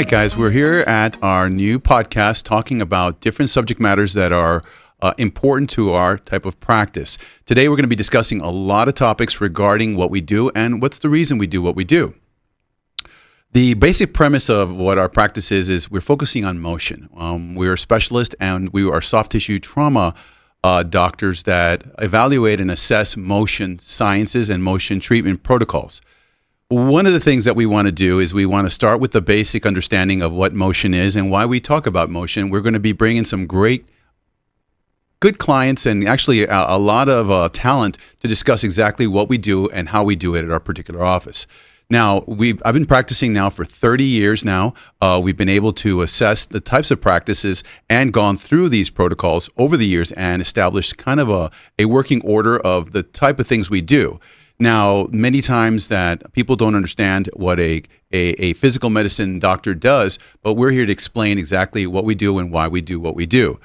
right, guys, we're here at our new podcast talking about different subject matters that are important to our type of practice. Today, we're going to be discussing a lot of topics regarding what we do and what's the reason we do what we do. The basic premise of what our practice is we're focusing on motion. We're a specialist and we are soft tissue trauma doctors that evaluate and assess motion sciences and motion treatment protocols. One of the things that we want to do is we want to start with the basic understanding of what motion is and why we talk about motion. We're going to be bringing some good clients and actually a lot of talent to discuss exactly what we do and how we do it at our particular office. Now, I've been practicing now for 30 years now. We've been able to assess the types of practices and gone through these protocols over the years and established kind of a working order of the type of things we do. Now, many times that people don't understand what a physical medicine doctor does, but we're here to explain exactly what we do and why we do what we do.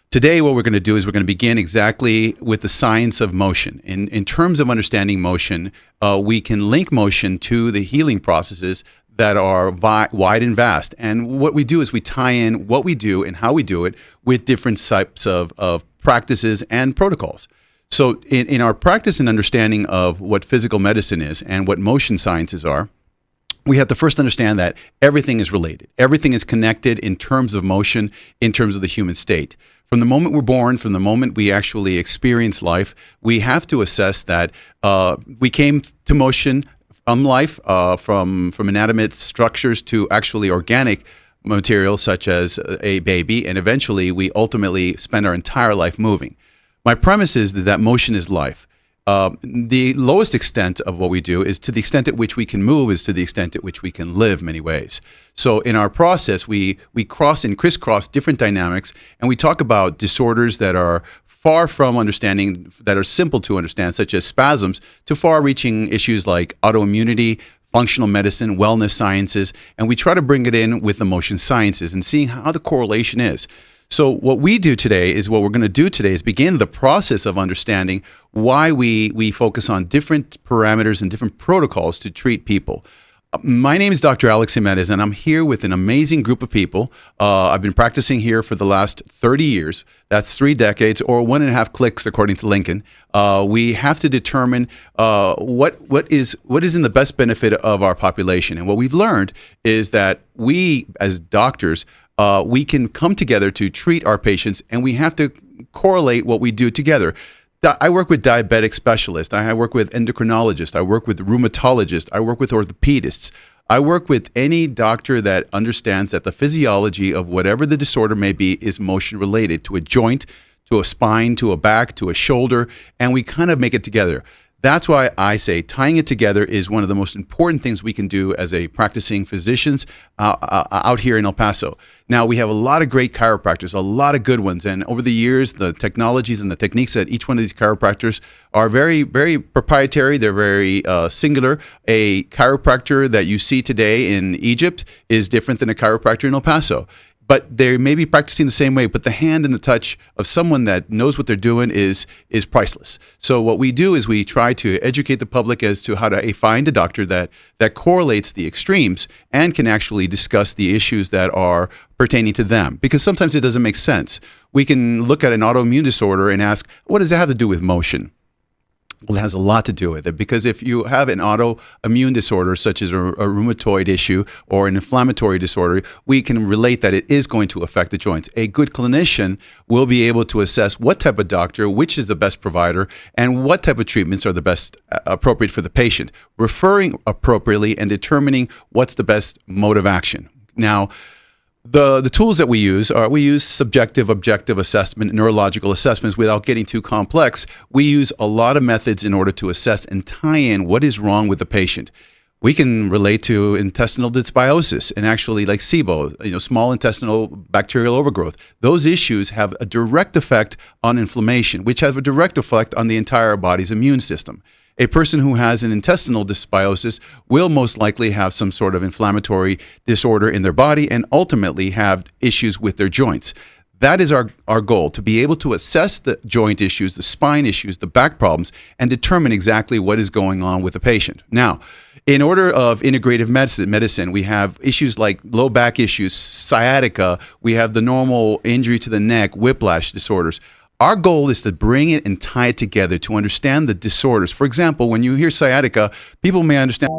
Today, what we're going to do is we're going to begin exactly with the science of motion. In terms of understanding motion, we can link motion to the healing processes that are wide and vast. And what we do is we tie in what we do and how we do it with different types of practices and protocols. So in our practice and understanding of what physical medicine is and what motion sciences are, we have to first understand that everything is related. Everything is connected in terms of motion, in terms of the human state. From the moment we're born, from the moment we actually experience life, we have to assess that we came to motion from life, from inanimate structures to actually organic material such as a baby, and eventually we ultimately spend our entire life moving. My premise is that motion is life. The lowest extent of what we do is to the extent at which we can move is to the extent at which we can live many ways. So in our process, we cross and crisscross different dynamics, and we talk about disorders that are far from understanding, that are simple to understand, such as spasms, to far-reaching issues like autoimmunity, functional medicine, wellness sciences, and we try to bring it in with the motion sciences and seeing how the correlation is. So what we do today is what we're going to do today is begin the process of understanding why we focus on different parameters and different protocols to treat people. My name is Dr. Alex Jimenez, and I'm here with an amazing group of people. I've been practicing here for the last 30 years. That's 3 decades, or 1.5 clicks, according to Lincoln. We have to determine what is in the best benefit of our population. And what we've learned is that we, as doctors, we can come together to treat our patients, and we have to correlate what we do together. I work with diabetic specialists. I work with endocrinologists. I work with rheumatologists. I work with orthopedists. I work with any doctor that understands that the physiology of whatever the disorder may be is motion related to a joint, to a spine, to a back, to a shoulder, and we kind of make it together. That's why I say tying it together is one of the most important things we can do as a practicing physicians out here in El Paso. Now, we have a lot of great chiropractors, a lot of good ones. And over the years, the technologies and the techniques that each one of these chiropractors are very, very proprietary. They're very singular. A chiropractor that you see today in Egypt is different than a chiropractor in El Paso. But they may be practicing the same way, but the hand and the touch of someone that knows what they're doing is priceless. So what we do is we try to educate the public as to how to find a doctor that correlates the extremes and can actually discuss the issues that are pertaining to them. Because sometimes it doesn't make sense. We can look at an autoimmune disorder and ask, what does that have to do with motion? Well, it has a lot to do with it, because if you have an autoimmune disorder such as a rheumatoid issue or an inflammatory disorder, we can relate that it is going to affect the joints. A good clinician will be able to assess what type of doctor, which is the best provider, and what type of treatments are the best appropriate for the patient, referring appropriately and determining what's the best mode of action. Now, the tools that we use subjective, objective assessment, neurological assessments. Without getting too complex, we use a lot of methods in order to assess and tie in what is wrong with the patient. We can relate to intestinal dysbiosis and actually like SIBO, small intestinal bacterial overgrowth. Those issues have a direct effect on inflammation, which has a direct effect on the entire body's immune system. A person who has an intestinal dysbiosis will most likely have some sort of inflammatory disorder in their body and ultimately have issues with their joints. That is our goal, to be able to assess the joint issues, the spine issues, the back problems, and determine exactly what is going on with the patient. Now, In order of integrative medicine, we have issues like low back issues, sciatica. We have the normal injury to the neck, whiplash disorders. Our goal is to bring it and tie it together to understand the disorders. For example, when you hear sciatica, people may understand